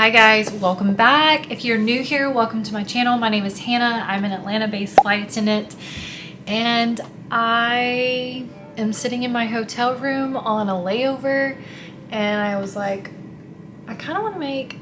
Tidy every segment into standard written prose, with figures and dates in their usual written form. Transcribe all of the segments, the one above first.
Hi guys, welcome back. If you're new here, welcome to my channel. My name is Hannah. I'm an Atlanta-based flight attendant and I am sitting in my hotel room on a layover and I was like, I kind of want to make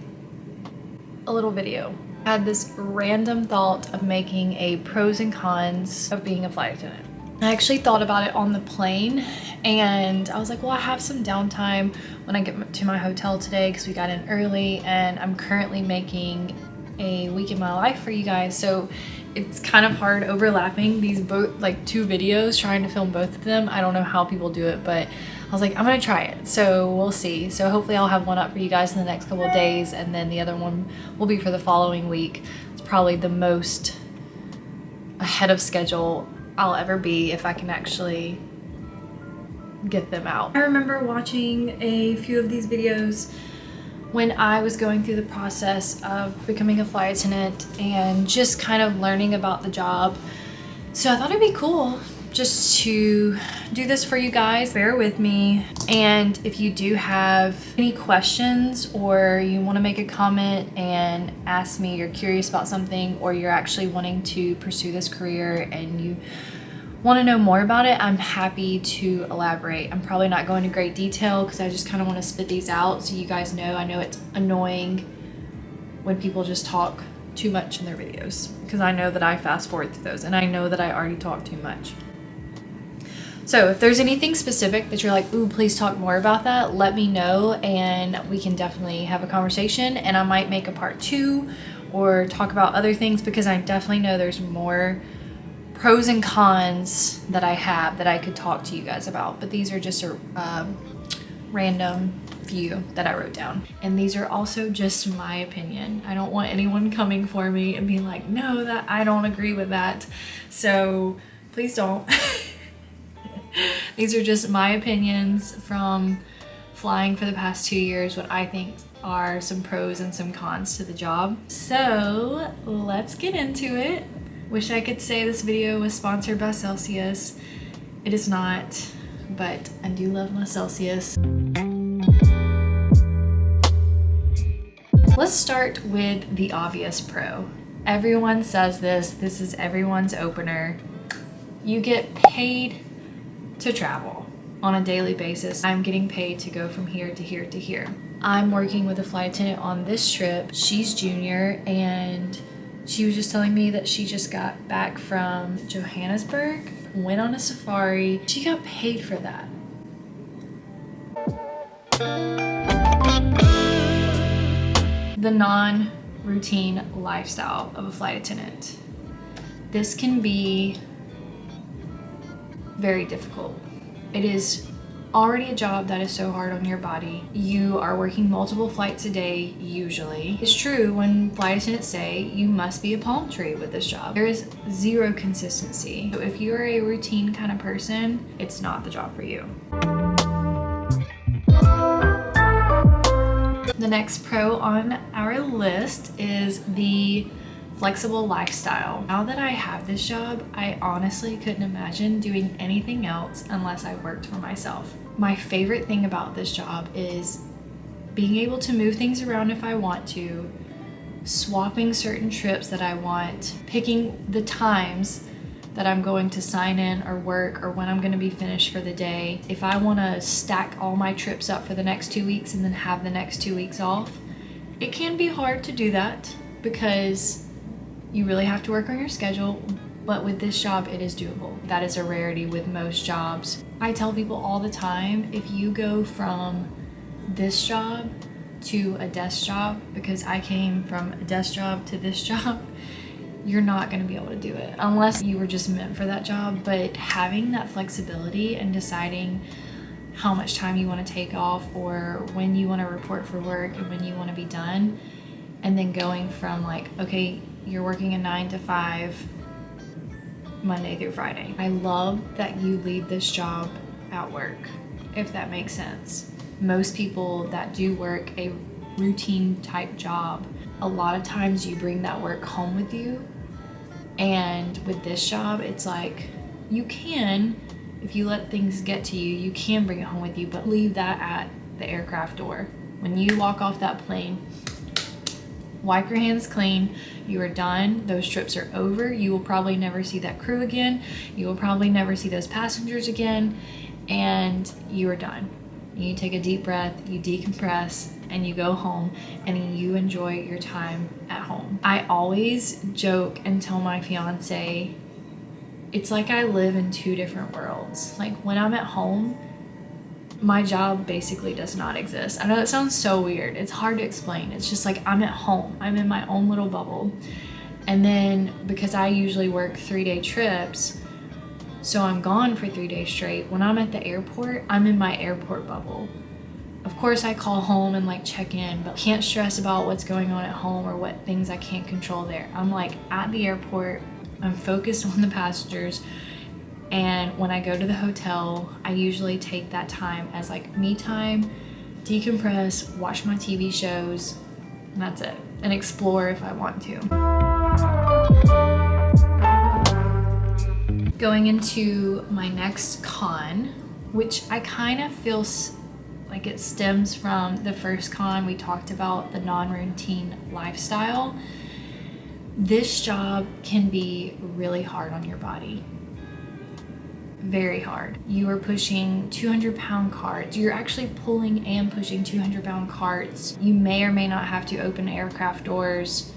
a little video. I had this random thought of making a pros and cons of being a flight attendant. I actually thought about it on the plane and I was like, well, I have some downtime when I get to my hotel today because we got in early and I'm currently making a week in my life for you guys. So it's kind of hard overlapping these two videos, trying to film both of them. I don't know how people do it, but I was like, I'm gonna try it. So we'll see. So hopefully I'll have one up for you guys in the next couple of days and then the other one will be for the following week. It's probably the most ahead of schedule I'll ever be if I can actually get them out. I remember watching a few of these videos when I was going through the process of becoming a flight attendant and just kind of learning about the job. So I thought it'd be cool just to do this for you guys. Bear with me. And if you do have any questions or you want to make a comment and ask me, you're curious about something, or you're actually wanting to pursue this career and you want to know more about it, I'm happy to elaborate. I'm probably not going into great detail because I just kind of want to spit these out so you guys know. I know it's annoying when people just talk too much in their videos because I know that I fast forward through those and I know that I already talk too much. So if there's anything specific that you're like, ooh, please talk more about that, let me know and we can definitely have a conversation, and I might make a part 2 or talk about other things because I definitely know there's more pros and cons that I have that I could talk to you guys about, but these are just a random few that I wrote down. And these are also just my opinion. I don't want anyone coming for me and being like, no, that I don't agree with that. So please don't. These are just my opinions from flying for the past 2 years, what I think are some pros and some cons to the job. So let's get into it. Wish I could say this video was sponsored by Celsius. It is not, but I do love my Celsius. Let's start with the obvious pro. Everyone says this is everyone's opener. You get paid to travel on a daily basis. I'm getting paid to go from here to here to here. I'm working with a flight attendant on this trip. She's junior and she was just telling me that she just got back from Johannesburg, went on a safari. She got paid for that. The non-routine lifestyle of a flight attendant. This can be very difficult. It is already a job that is so hard on your body. You are working multiple flights a day usually. It's true when flight attendants say you must be a palm tree with this job. There is zero consistency. So if you're a routine kind of person, it's not the job for you. The next pro on our list is the flexible lifestyle. Now that I have this job, I honestly couldn't imagine doing anything else unless I worked for myself. My favorite thing about this job is being able to move things around if I want to, swapping certain trips that I want, picking the times that I'm going to sign in or work or when I'm going to be finished for the day. If I want to stack all my trips up for the next 2 weeks and then have the next 2 weeks off, it can be hard to do that because you really have to work on your schedule, but with this job, it is doable. That is a rarity with most jobs. I tell people all the time, if you go from this job to a desk job, because I came from a desk job to this job, you're not gonna be able to do it unless you were just meant for that job. But having that flexibility and deciding how much time you wanna take off or when you wanna report for work and when you wanna be done, and then going from like, okay, you're working a 9 to 5 Monday through Friday. I love that you leave this job at work, if that makes sense. Most people that do work a routine type job, a lot of times you bring that work home with you. And with this job, it's like you can, if you let things get to you, you can bring it home with you, but leave that at the aircraft door. When you walk off that plane, wipe your hands clean, you are done. Those trips are over. You will probably never see that crew again. You will probably never see those passengers again, and you are done. You take a deep breath, you decompress, and you go home and you enjoy your time at home. I always joke and tell my fiance, it's like I live in two different worlds. Like when I'm at home, my job basically does not exist. I know that sounds so weird. It's hard to explain. It's just like I'm at home. I'm in my own little bubble. And then because I usually work 3-day trips, so I'm gone for 3 days straight. When I'm at the airport, I'm in my airport bubble. Of course, I call home and like check in, but can't stress about what's going on at home or what things I can't control there. I'm like at the airport, I'm focused on the passengers. And when I go to the hotel, I usually take that time as like me time, decompress, watch my TV shows, and that's it. And explore if I want to. Going into my next con, which I kind of feel like it stems from the first con. We talked about the non-routine lifestyle. This job can be really hard on your body. Very hard. You are pushing 200-pound carts. You're actually pulling and pushing 200-pound carts. You may or may not have to open aircraft doors.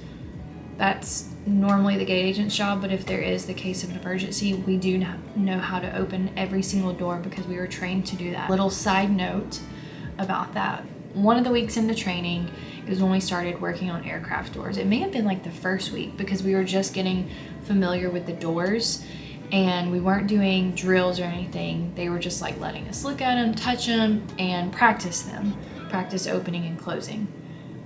That's normally the gate agent's job, but if there is the case of an emergency, we do know how to open every single door because we were trained to do that. Little side note about that. One of the weeks into training is when we started working on aircraft doors. It may have been like the first week because we were just getting familiar with the doors and we weren't doing drills or anything. They were just like letting us look at them, touch them, and practice them. Practice opening and closing.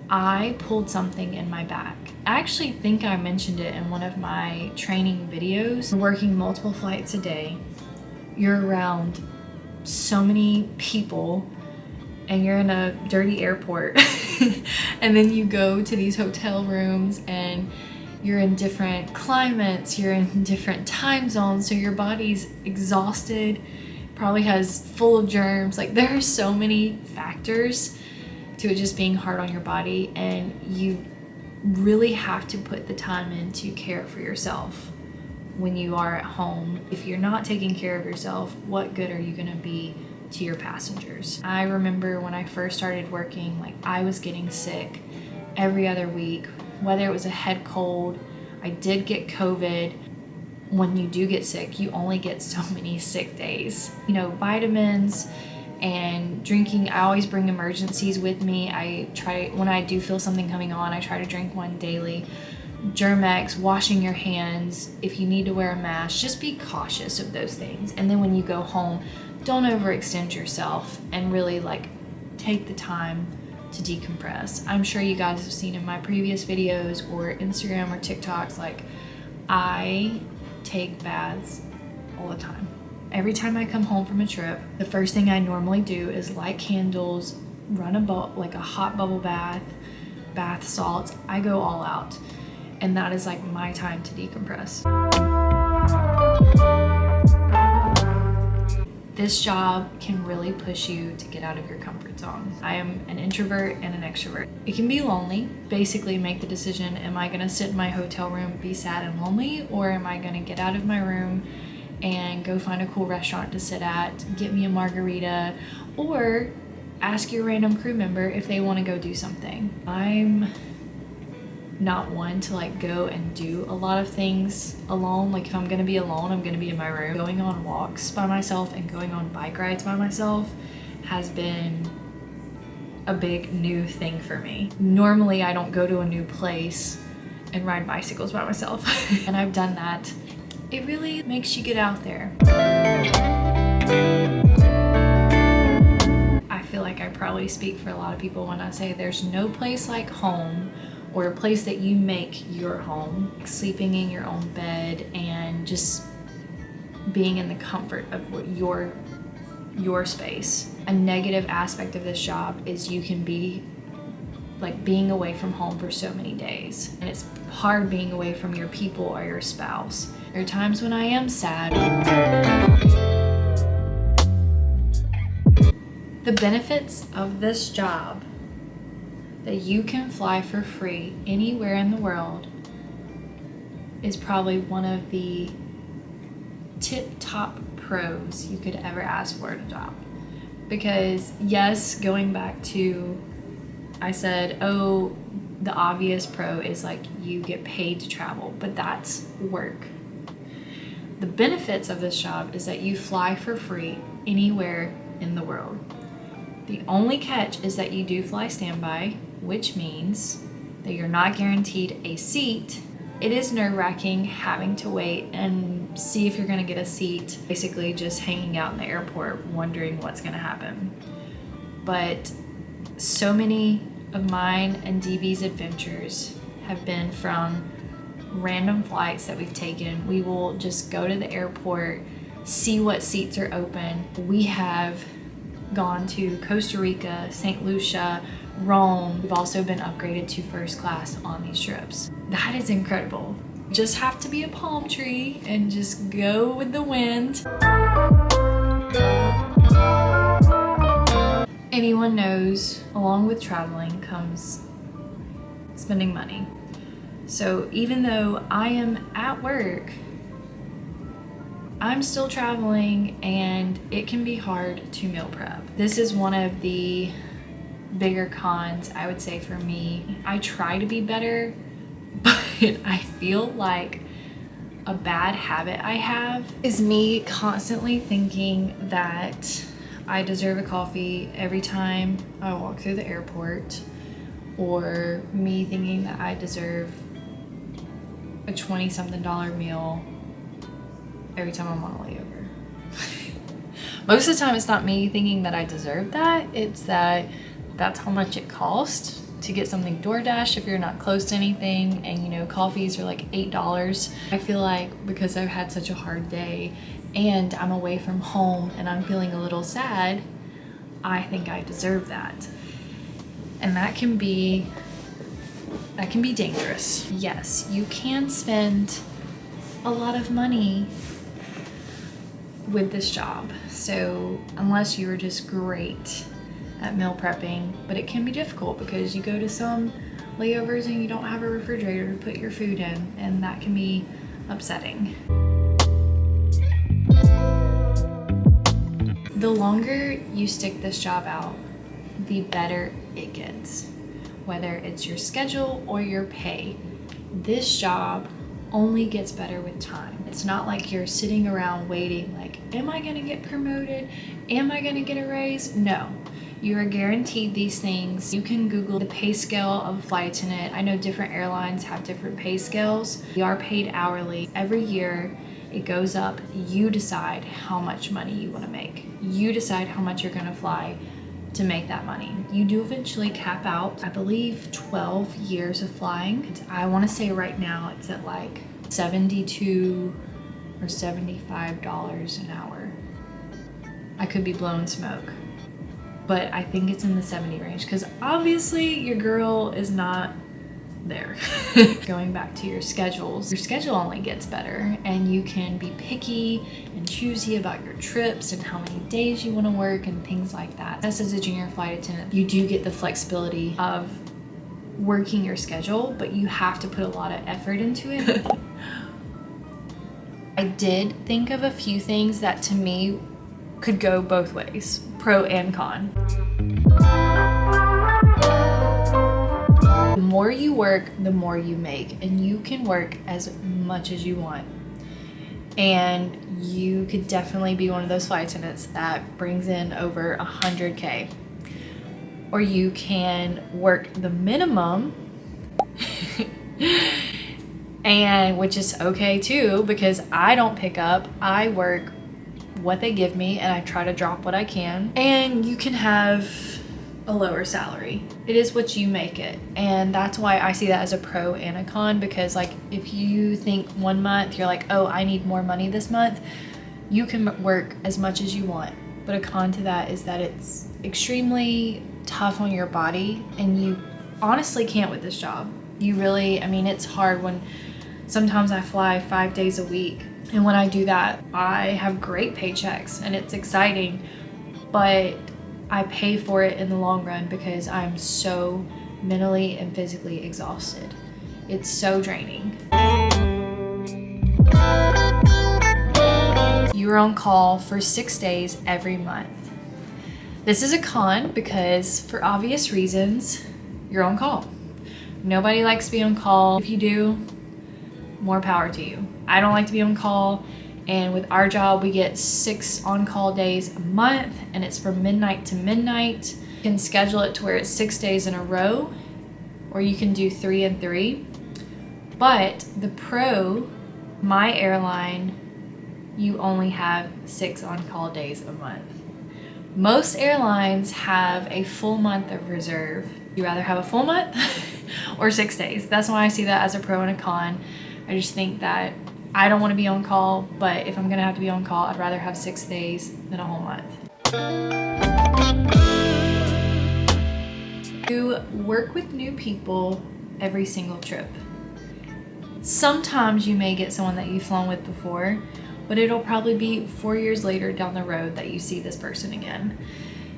I pulled something in my back. I actually think I mentioned it in one of my training videos. Working multiple flights a day, you're around so many people and you're in a dirty airport and then you go to these hotel rooms and you're in different climates, you're in different time zones, so your body's exhausted, probably has full of germs. Like there are so many factors to it just being hard on your body, and you really have to put the time in to care for yourself when you are at home. If you're not taking care of yourself, what good are you gonna be to your passengers? I remember when I first started working, like I was getting sick every other week, whether it was a head cold. I did get COVID. When you do get sick, you only get so many sick days. You know, vitamins and drinking. I always bring emergencies with me. I try, when I do feel something coming on, I try to drink one daily. Germex, washing your hands, if you need to wear a mask, just be cautious of those things. And then when you go home, don't overextend yourself and really like take the time to decompress. I'm sure you guys have seen in my previous videos or Instagram or TikToks, like I take baths all the time. Every time I come home from a trip, the first thing I normally do is light candles, run like a hot bubble bath salts. I go all out. And that is like my time to decompress. This job can really push you to get out of your comfort zone. I am an introvert and an extrovert. It can be lonely. Basically make the decision, am I gonna sit in my hotel room, be sad and lonely, or am I gonna get out of my room and go find a cool restaurant to sit at, get me a margarita, or ask your random crew member if they wanna go do something. I'm not one to like go and do a lot of things alone. Like if I'm gonna be alone, I'm gonna be in my room. Going on walks by myself and going on bike rides by myself has been a big new thing for me. Normally I don't go to a new place and ride bicycles by myself. And I've done that. It really makes you get out there. I feel like I probably speak for a lot of people when I say there's no place like home, or a place that you make your home. Like sleeping in your own bed and just being in the comfort of your space. A negative aspect of this job is you can be like being away from home for so many days, and it's hard being away from your people or your spouse. There are times when I am sad. The benefits of this job that you can fly for free anywhere in the world is probably one of the tip-top pros you could ever ask for at a job. Because yes, going back to, I said, oh, the obvious pro is like you get paid to travel, but that's work. The benefits of this job is that you fly for free anywhere in the world. The only catch is that you do fly standby, which means that you're not guaranteed a seat. It is nerve-wracking having to wait and see if you're gonna get a seat, basically just hanging out in the airport wondering what's gonna happen. But so many of mine and DB's adventures have been from random flights that we've taken. We will just go to the airport, see what seats are open. We have gone to Costa Rica, St. Lucia, Rome. We've also been upgraded to first class on these trips. That is incredible. You just have to be a palm tree and just go with the wind. Anyone knows, along with traveling comes spending money. So even though I am at work, I'm still traveling and it can be hard to meal prep. This is one of the bigger cons, I would say, for me. I try to be better, but I feel like a bad habit I have is me constantly thinking that I deserve a coffee every time I walk through the airport, or me thinking that I deserve a $20-something meal every time I'm on a layover. Most of the time it's not me thinking that I deserve that, it's that that's how much it costs to get something DoorDash if you're not close to anything, and you know, coffees are like $8. I feel like because I've had such a hard day and I'm away from home and I'm feeling a little sad, I think I deserve that. And that can be dangerous. Yes, you can spend a lot of money with this job. So unless you're just great at meal prepping, but it can be difficult because you go to some layovers and you don't have a refrigerator to put your food in, and that can be upsetting. The longer you stick this job out, the better it gets. Whether it's your schedule or your pay, this job only gets better with time. It's not like you're sitting around waiting like, am I gonna get promoted? Am I gonna get a raise? No, you are guaranteed these things. You can Google the pay scale of a flight attendant. I know different airlines have different pay scales. We are paid hourly. Every year it goes up. You decide how much money you wanna make. You decide how much you're gonna fly to make that money. You do eventually cap out, I believe, 12 years of flying. I want to say right now it's at like $72 or $75 an hour. I could be blowing smoke, but I think it's in the 70 range because obviously your girl is not there. Going back to your schedules, your schedule only gets better and you can be picky and choosy about your trips and how many days you want to work and things like that. As a junior flight attendant, you do get the flexibility of working your schedule, but you have to put a lot of effort into it. I did think of a few things that to me could go both ways, pro and con. The more you work, the more you make, and you can work as much as you want. And you could definitely be one of those flight attendants that brings in over 100K. Or you can work the minimum, and which is okay too, because I don't pick up, I work what they give me and I try to drop what I can. And you can have a lower salary. It is what you make it. And that's why I see that as a pro and a con, because like if you think one month you're like, oh, I need more money this month, you can work as much as you want. But a con to that is that it's extremely tough on your body, and you honestly can't with this job. You really, I mean, it's hard when sometimes I fly 5 days a week, and when I do that, I have great paychecks and it's exciting, but I pay for it in the long run because I'm so mentally and physically exhausted. It's so draining. You're on call for 6 days every month. This is a con because, for obvious reasons, you're on call. Nobody likes to be on call. If you do, more power to you. I don't like to be on call, and with our job, we get 6 on-call days a month, and it's from midnight to midnight. You can schedule it to where it's 6 days in a row, or you can do 3 and 3. But the pro, my airline, you only have 6 on-call days a month. Most airlines have a full month of reserve. You rather have a full month or 6 days. That's why I see that as a pro and a con. I just think that I don't want to be on call, but if I'm gonna have to be on call, I'd rather have 6 days than a whole month. You work with new people every single trip. Sometimes you may get someone that you've flown with before, but it'll probably be 4 years later down the road that you see this person again.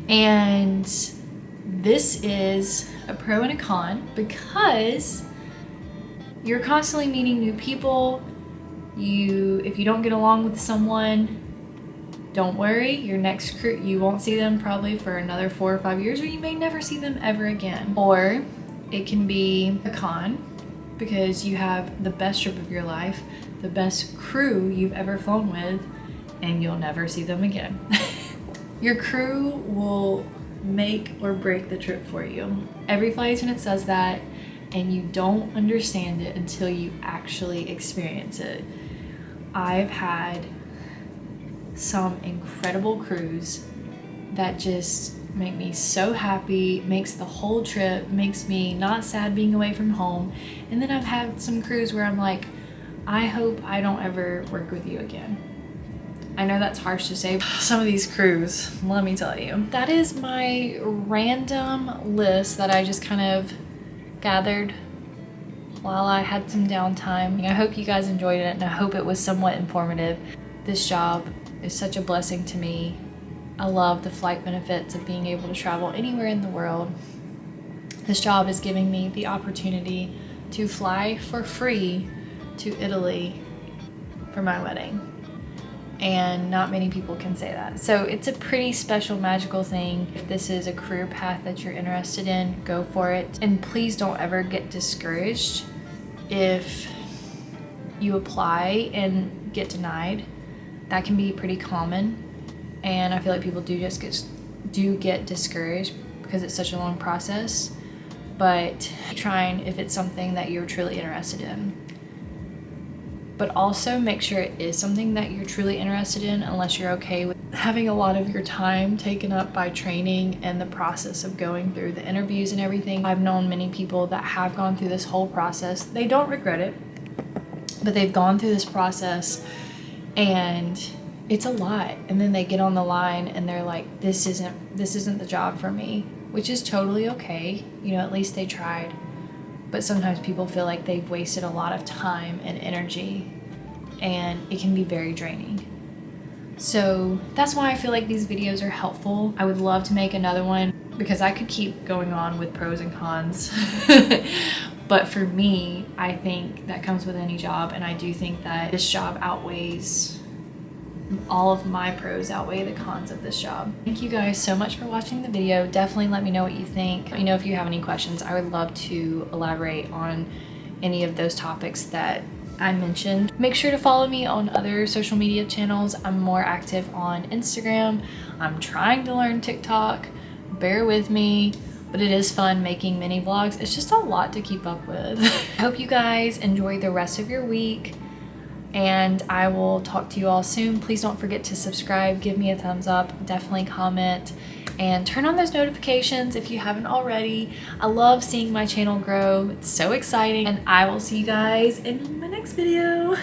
And this is a pro and a con because you're constantly meeting new people. If you don't get along with someone, don't worry, your next crew, you won't see them probably for another 4 or 5 years, or you may never see them ever again. Or it can be a con because you have the best trip of your life, the best crew you've ever flown with, and you'll never see them again. Your crew will make or break the trip for you. Every flight attendant says that, and you don't understand it until you actually experience it. I've had some incredible crews that just make me so happy, makes the whole trip, makes me not sad being away from home. And then I've had some crews where I'm like, I hope I don't ever work with you again. I know that's harsh to say, but some of these crews, let me tell you. That is my random list that I just kind of gathered while I had some downtime. I hope you guys enjoyed it, and I hope it was somewhat informative. This job is such a blessing to me. I love the flight benefits of being able to travel anywhere in the world. This job is giving me the opportunity to fly for free to Italy for my wedding. And not many people can say that. So it's a pretty special, magical thing. If this is a career path that you're interested in, go for it. And please don't ever get discouraged if you apply and get denied. That can be pretty common. And I feel like people do get discouraged because it's such a long process. But keep trying if it's something that you're truly interested in. But also make sure it is something that you're truly interested in, unless you're okay with having a lot of your time taken up by training and the process of going through the interviews and everything. I've known many people that have gone through this whole process. They don't regret it, but they've gone through this process and it's a lot. And then they get on the line and they're like, this isn't the job for me, which is totally okay. You know, at least they tried. But sometimes people feel like they've wasted a lot of time and energy, and it can be very draining. So that's why I feel like these videos are helpful. I would love to make another one because I could keep going on with pros and cons. But for me, I think that comes with any job, and I do think that this job outweighs, all of my pros outweigh the cons of this job. Thank you guys so much for watching the video. Definitely let me know what you think. Let me know if you have any questions. I would love to elaborate on any of those topics that I mentioned. Make sure to follow me on other social media channels. I'm more active on Instagram. I'm trying to learn TikTok. Bear with me, but it is fun making mini vlogs. It's just a lot to keep up with. I hope you guys enjoy the rest of your week, and I will talk to you all soon. Please don't forget to subscribe, give me a thumbs up, definitely comment, and turn on those notifications if you haven't already. I love seeing my channel grow. It's so exciting, and I will see you guys in my next video.